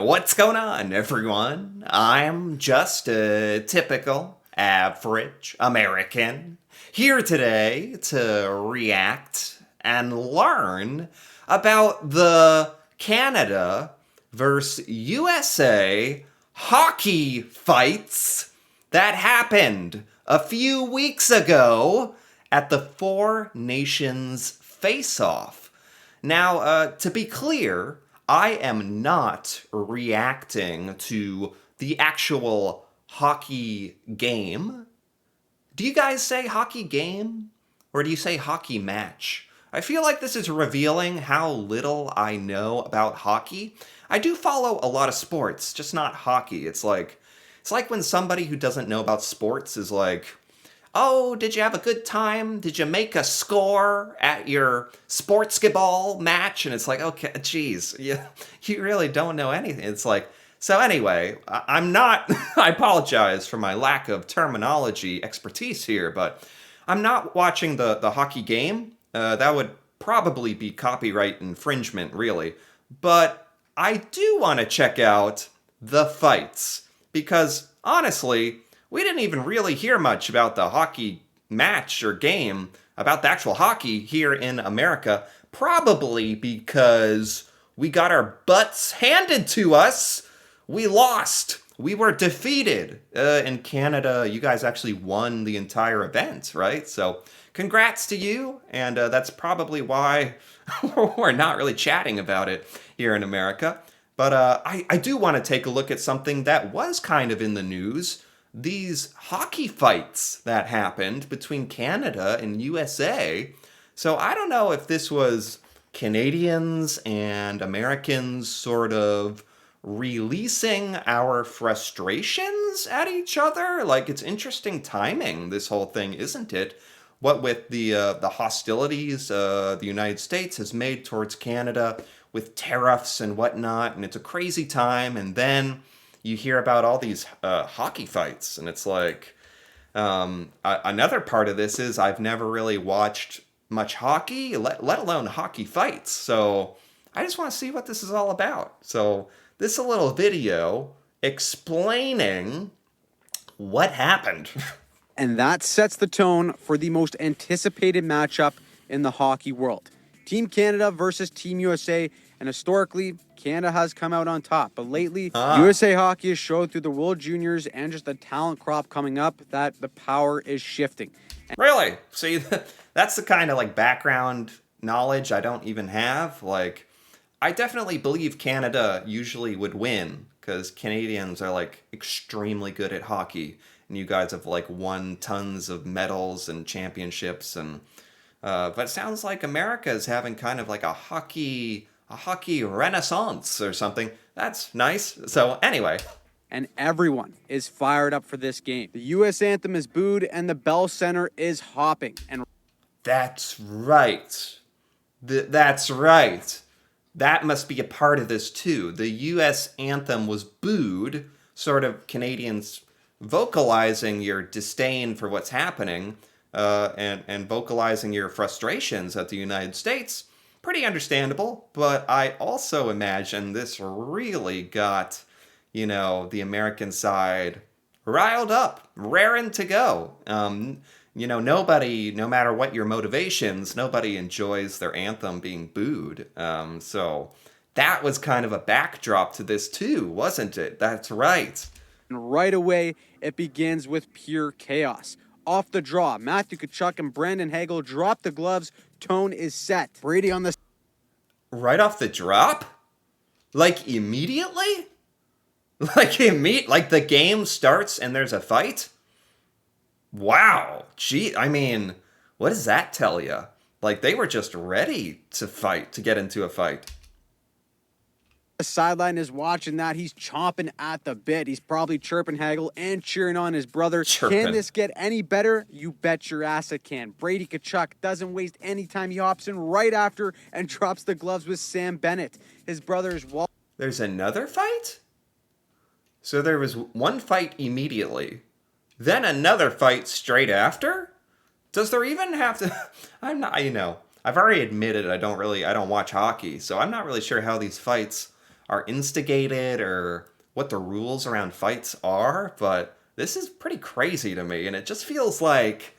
What's going on, everyone? I'm just a typical, average American here today to react and learn about the Canada versus USA hockey fights that happened a few weeks ago at the Four Nations Face-Off. Now, to be clear, I am not reacting to the actual hockey game. Do you guys say hockey game? Or do you say hockey match? I feel like this is revealing how little I know about hockey. I do follow a lot of sports, just not hockey. It's like when somebody who doesn't know about sports is like, "Oh, did you have a good time? Did you make a score at your sportskiball match?" And it's like, okay, geez, you really don't know anything. It's like, so anyway, I'm not, I apologize for my lack of terminology expertise here, but I'm not watching the hockey game. That would probably be copyright infringement, really. But I do want to check out the fights because honestly, we didn't even really hear much about the hockey match or game, about the actual hockey here in America, probably because we got our butts handed to us. We lost. We were defeated. In Canada, you guys actually won the entire event, right? So congrats to you, and that's probably why we're not really chatting about it here in America. But I do want to take a look at something that was kind of in the news, these hockey fights that happened between Canada and USA. So I don't know if this was Canadians and Americans sort of releasing our frustrations at each other. Like, it's interesting timing, this whole thing, isn't it? What with the hostilities the United States has made towards Canada with tariffs and whatnot, and it's a crazy time. And then you hear about all these hockey fights, and it's like, another part of this is I've never really watched much hockey, let alone hockey fights. So I just want to see what this is all about. So this is a little video explaining what happened. And that sets the tone for the most anticipated matchup in the hockey world. Team Canada versus Team USA, and historically, Canada has come out on top. But lately, USA Hockey has showed through the World Juniors and just the talent crop coming up that the power is shifting. Really? See, that's the kind of like background knowledge I don't even have. Like, I definitely believe Canada usually would win because Canadians are like extremely good at hockey, and you guys have like won tons of medals and championships. And but it sounds like America is having kind of like a hockey renaissance or something. That's nice. So anyway, And everyone is fired up for this game. The US anthem is booed and the Bell Center is hopping. And that's right. That's right. That must be a part of this too. The US anthem was booed, sort of Canadians vocalizing your disdain for what's happening, and vocalizing your frustrations at the United States. Pretty understandable, but I also imagine this really got, the American side riled up, raring to go. Nobody, no matter what your motivations, nobody enjoys their anthem being booed. So that was kind of a backdrop to this too, wasn't it? That's right. right away, it begins with pure chaos. Off the draw, Matthew Tkachuk and Brandon Hagel drop the gloves. Tone is set. Brady on the Right off the drop? Like immediately? Like the game starts and there's a fight? Wow. Gee, I mean, what does that tell you? Like they were just ready to fight, to get into a fight. sideline is watching that. He's chomping at the bit. He's probably chirping Hagel and cheering on his brother. Chirping. Can this get any better? You bet your ass it can. Brady Tkachuk doesn't waste any time. He hops in right after and drops the gloves with Sam Bennett. His brother is There's another fight? So there was one fight immediately, then another fight straight after? Does there even have to... I'm not, I've already admitted I don't watch hockey, so I'm not really sure how these fights are instigated or what the rules around fights are, but this is pretty crazy to me, and it just feels like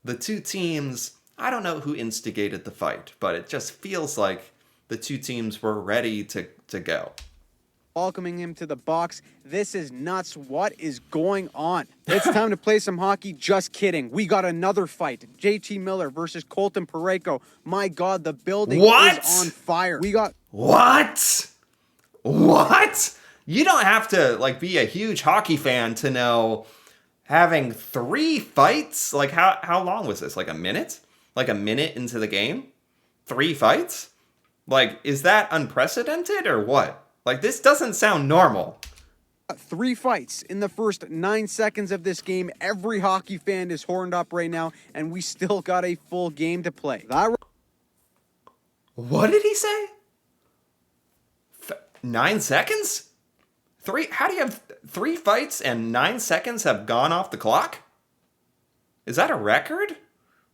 the two teams, I don't know who instigated the fight, but it just feels like the two teams were ready to go. Welcoming him to the box. This is nuts. What is going on? It's time to play some hockey. Just kidding. We got another fight. JT Miller versus Colton Parayko. My God, the building is on fire. We got... What? You don't have to like be a huge hockey fan to know having 3 fights? Like how long was this? Like a minute? Like a minute into the game? 3 fights? Like, is that unprecedented or what? Like, this doesn't sound normal. 3 fights in the first 9 seconds of this game. Every hockey fan is horned up right now, and we still got a full game to play. What did he say? 9 seconds? 3? How do you have 3 fights and 9 seconds have gone off the clock? Is that a record?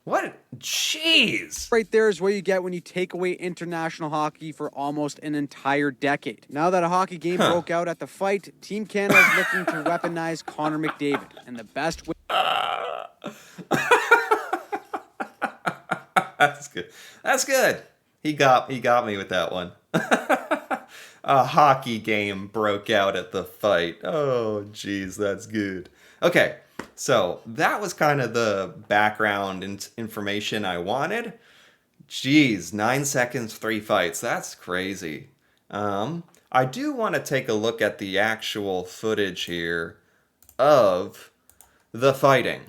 What? Jeez. Right there is what you get when you take away international hockey for almost an entire decade. Now that a hockey game broke out at the fight, Team Canada is looking to weaponize Connor McDavid. And the best way... That's good. That's good. He got me with that one. A hockey game broke out at the fight. Oh, jeez, that's good. Okay. So that was kind of the background information I wanted. Jeez, 9 seconds, 3 fights. That's crazy. I do want to take a look at the actual footage here of the fighting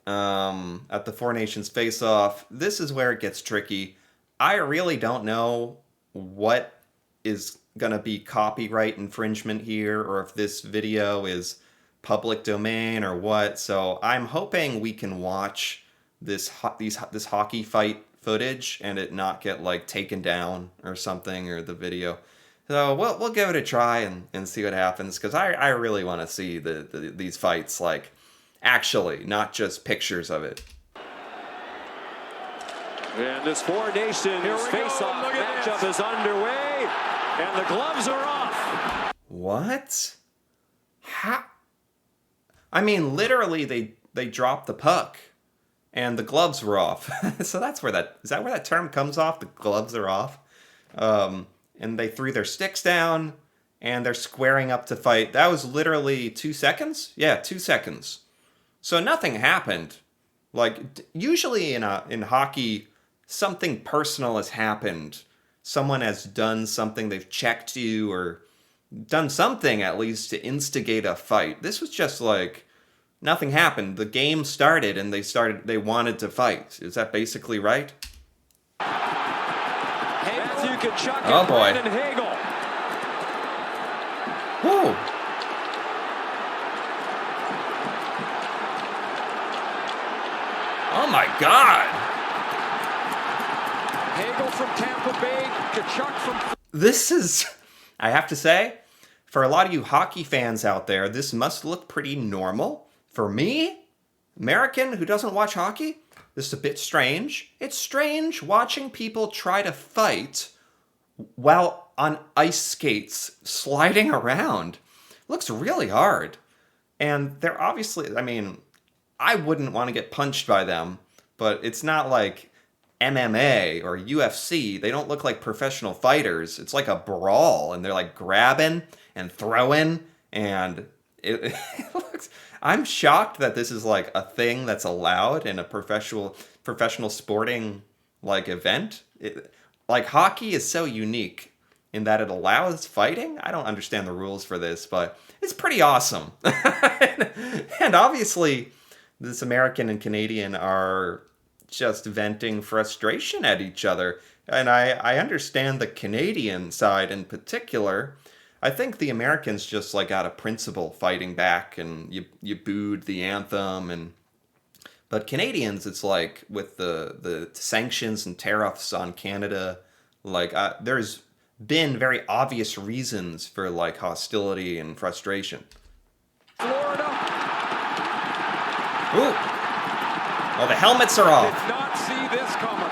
at the Four Nations face-off. This is where it gets tricky. I really don't know what is going to be copyright infringement here, or if this video is public domain or what. So I'm hoping we can watch this hockey fight footage and it not get like taken down or something, or the video. So we'll give it a try and see what happens, because I really want to see these fights, like actually, not just pictures of it. And this Four Nations face-off matchup is underway, and the gloves are off. What? How? I mean, literally, they dropped the puck, and the gloves were off. So is that where that term comes off? The gloves are off. And they threw their sticks down, and they're squaring up to fight. That was literally 2 seconds? Yeah, 2 seconds. So nothing happened. Like, usually in hockey, something personal has happened. Someone has done something, they've checked you, or done something at least to instigate a fight. This was just like nothing happened. The game started and they wanted to fight. Is that basically right? Matthew Tkachuk and Brandon Hagel. Whoa. Oh my God. Hagel from Tampa Bay, Tkachuk from... This is, I have to say, for a lot of you hockey fans out there, this must look pretty normal. For me, American who doesn't watch hockey, this is a bit strange. It's strange watching people try to fight while on ice skates sliding around. It looks really hard. And they're obviously, I mean, I wouldn't want to get punched by them, but it's not like MMA or UFC. They don't look like professional fighters. It's like a brawl, and they're like grabbing and throwing, and it looks... I'm shocked that this is like a thing that's allowed in a professional sporting like event. Like hockey is so unique in that it allows fighting. I don't understand the rules for this, but it's pretty awesome. And obviously, this American and Canadian are just venting frustration at each other. And I understand the Canadian side in particular. I think the Americans just like out of principle fighting back, and you booed the anthem, but Canadians, it's like with the sanctions and tariffs on Canada, like there's been very obvious reasons for like hostility and frustration. Florida. Ooh. Oh, the helmets are off. Did not see this coming.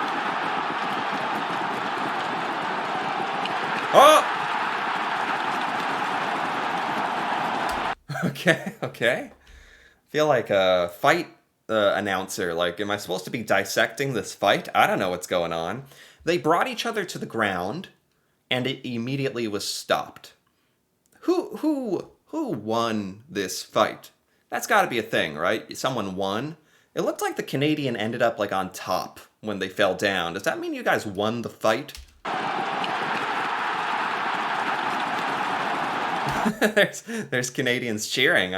Oh! Okay. Feel like a fight announcer. Like, am I supposed to be dissecting this fight? I don't know what's going on. They brought each other to the ground, and it immediately was stopped. Who won this fight? That's got to be a thing, right? Someone won. It looked like the Canadian ended up like on top when they fell down. Does that mean you guys won the fight? there's Canadians cheering.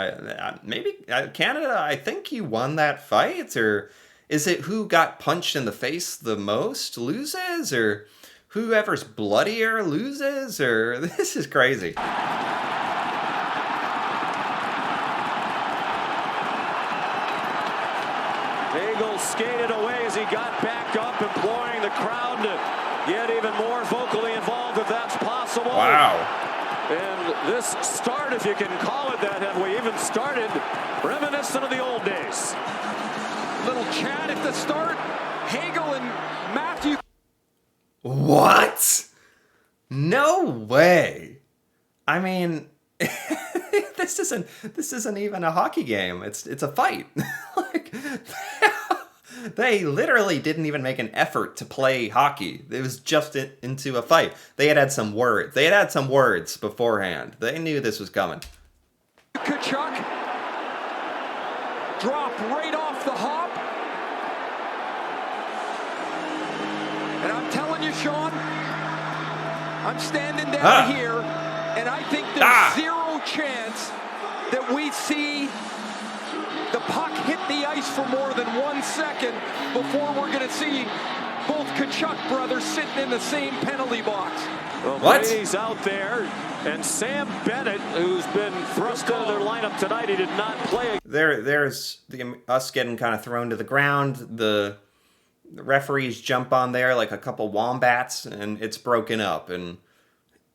Maybe Canada. I think you won that fight, or is it who got punched in the face the most loses, or whoever's bloodier loses, or this is crazy. Hagel skated away as he got back up, imploring the crowd to get even more vocally involved if that's possible. Wow. And this start, if you can call it that, have we even started, reminiscent of the old days. Little chat at the start. Hagel and Matthew. What? No way. I mean, this isn't even a hockey game. It's a fight. Like, they literally didn't even make an effort to play hockey. It was just into a fight. They had some words. They had some words beforehand. They knew this was coming. Tkachuk dropped right off the hop. And I'm telling you, Sean, I'm standing down here, and I think there's zero chance that we see the puck hit the ice for more than 1 second before we're going to see both Tkachuk brothers sitting in the same penalty box. Well, what? Brady's out there, and Sam Bennett, who's been thrust out of their lineup tonight, he did not play. There's us getting kind of thrown to the ground. The referees jump on there like a couple wombats, and it's broken up. And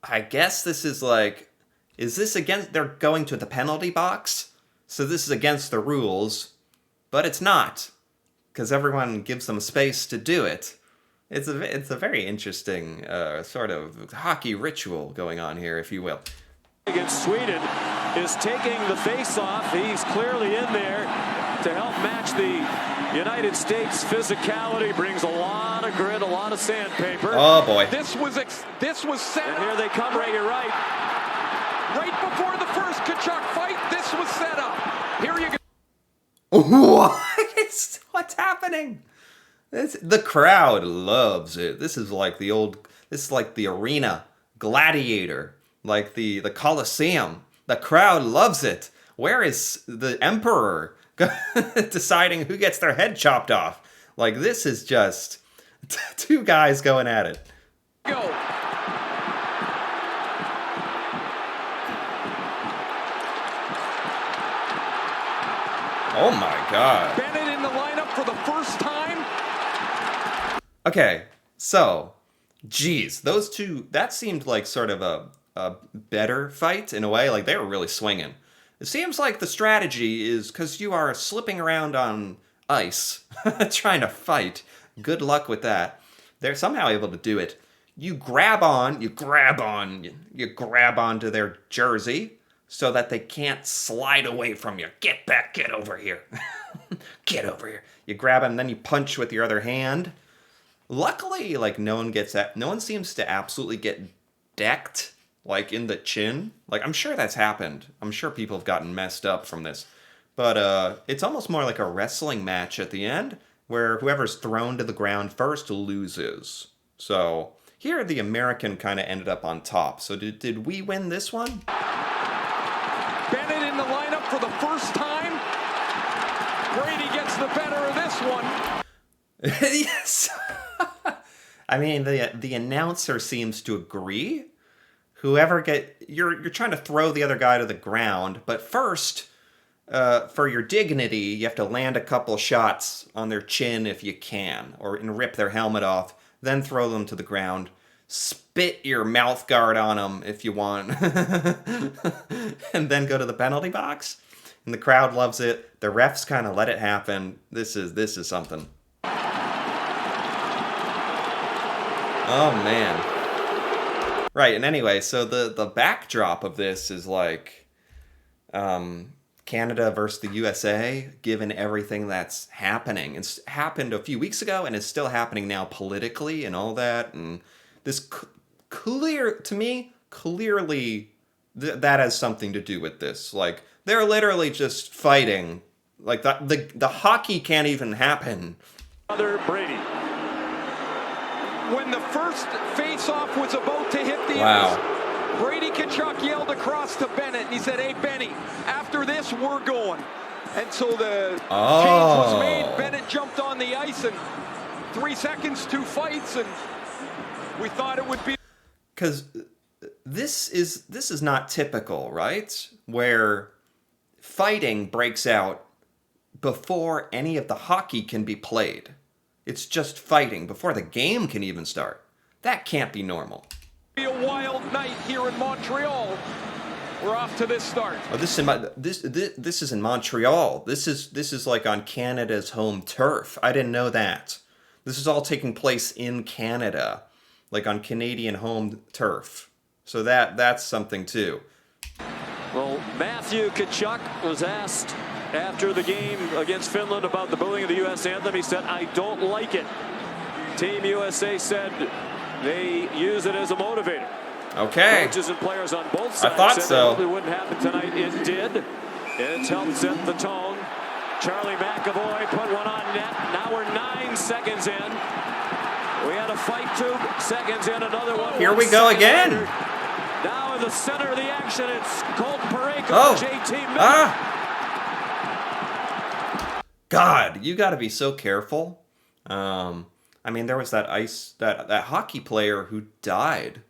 I guess this is like, is this against? They're going to the penalty box. So this is against the rules, but it's not, because everyone gives them space to do it. It's a very interesting sort of hockey ritual going on here, if you will. Against Sweden is taking the face-off. He's clearly in there to help match the United States physicality. Brings a lot of grit, a lot of sandpaper. Oh boy! This was set. And here they come, Ray. You're right. Right before the first Tkachuk fight, this was set up. Here you go. What's happening? The crowd loves it. This is like the arena, Gladiator, like the Colosseum. The crowd loves it. Where is the Emperor deciding who gets their head chopped off? Like, this is just two guys going at it. Go. Oh my God. Bennett in the lineup for the first time. Okay, so, geez, those two, that seemed like sort of a better fight in a way. Like, they were really swinging. It seems like the strategy is, because you are slipping around on ice, trying to fight. Good luck with that. They're somehow able to do it. You grab onto their jersey, so that they can't slide away from you. Get back, get over here. Get over here. You grab him, then you punch with your other hand. Luckily, like, no one seems to absolutely get decked, like, in the chin. Like, I'm sure that's happened. I'm sure people have gotten messed up from this. But it's almost more like a wrestling match at the end, where whoever's thrown to the ground first loses. So here the American kind of ended up on top. So did we win this one? Bennett in the lineup for the first time. Brady gets the better of this one. Yes. I mean, the announcer seems to agree. You're trying to throw the other guy to the ground, but first, for your dignity, you have to land a couple shots on their chin if you can, and rip their helmet off, then throw them to the ground. Spit your mouth guard on them if you want, and then go to the penalty box. And the crowd loves it. The refs kind of let it happen. This is something. Oh man. Right, and anyway, so the backdrop of this is like, Canada versus the USA, given everything that's happening. It's happened a few weeks ago and it's still happening now politically and all that. And this clearly that has something to do with this. Like, they're literally just fighting. Like, the hockey can't even happen. Brady. When the first face-off was about to hit the ice, Brady Tkachuk yelled across to Bennett, and he said, "Hey, Benny, after this, we're going." And so the change was made. Bennett jumped on the ice, and 3 seconds, 2 fights, and we thought it would be... Because this is not typical, right? Where fighting breaks out before any of the hockey can be played. It's just fighting before the game can even start. That can't be normal. Be a wild night here in Montreal. We're off to this start. Oh, this is in Montreal. This is like on Canada's home turf. I didn't know that. This is all taking place in Canada, like on Canadian home turf. So that's something too. Well, Matthew Tkachuk was asked after the game against Finland about the booing of the U.S. anthem. He said, "I don't like it." Team USA said they use it as a motivator. Okay. Coaches and players on both sides I thought said so. It probably wouldn't happen tonight. It did. It's helped set the tone. Charlie McAvoy put one on net. Now we're 9 seconds in. We had a fight 2 seconds in, another one. Here we go again. Later. Now in the center of the action, it's Colton Parayko, JT Miller. God, you got to be so careful. I mean, there was that hockey player who died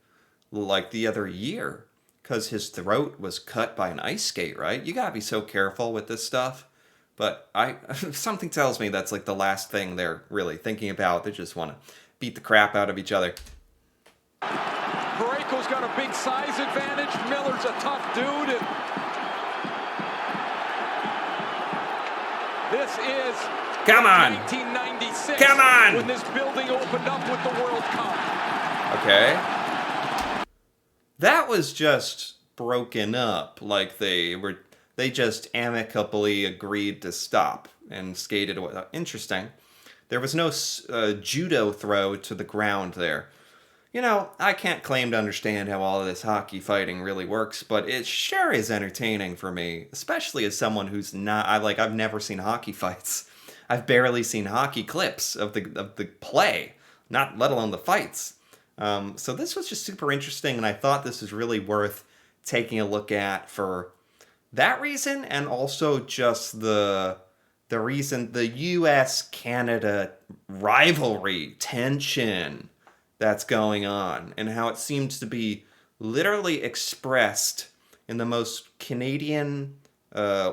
like the other year because his throat was cut by an ice skate, right? You got to be so careful with this stuff. But something tells me that's like the last thing they're really thinking about. They just want to beat the crap out of each other. Parayko's got a big size advantage. Miller's a tough dude. And this is Come on. 1996. Come on. When this building opened up with the World Cup. Okay. That was just broken up. Like they just amicably agreed to stop and skated away. Interesting. There was no judo throw to the ground there. You know, I can't claim to understand how all of this hockey fighting really works, but it sure is entertaining for me, especially as someone who's not. I've never seen hockey fights. I've barely seen hockey clips of the play, not let alone the fights. So this was just super interesting, and I thought this was really worth taking a look at for that reason, and also just the reason, the U.S.-Canada rivalry tension that's going on, and how it seems to be literally expressed in the most Canadian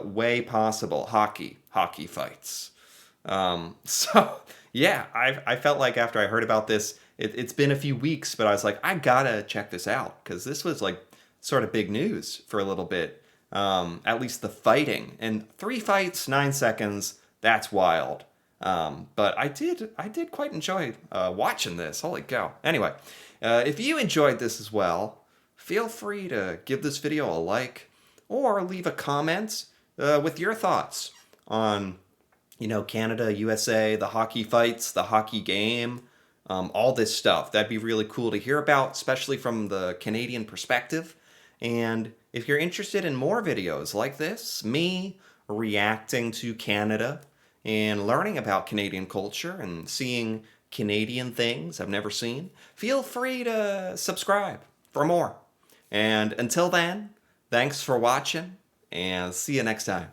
way possible. Hockey fights. So yeah, I felt like after I heard about this, it's been a few weeks, but I was like, I gotta check this out, because this was like sort of big news for a little bit. At least the fighting, and 3 fights, 9 seconds, that's wild. But I did quite enjoy watching this. Holy cow. Anyway, if you enjoyed this as well, feel free to give this video a like or leave a comment with your thoughts on, Canada, USA, the hockey fights, the hockey game, all this stuff. That'd be really cool to hear about, especially from the Canadian perspective. And if you're interested in more videos like this, me reacting to Canada and learning about Canadian culture and seeing Canadian things I've never seen, feel free to subscribe for more. And until then, thanks for watching, and see you next time.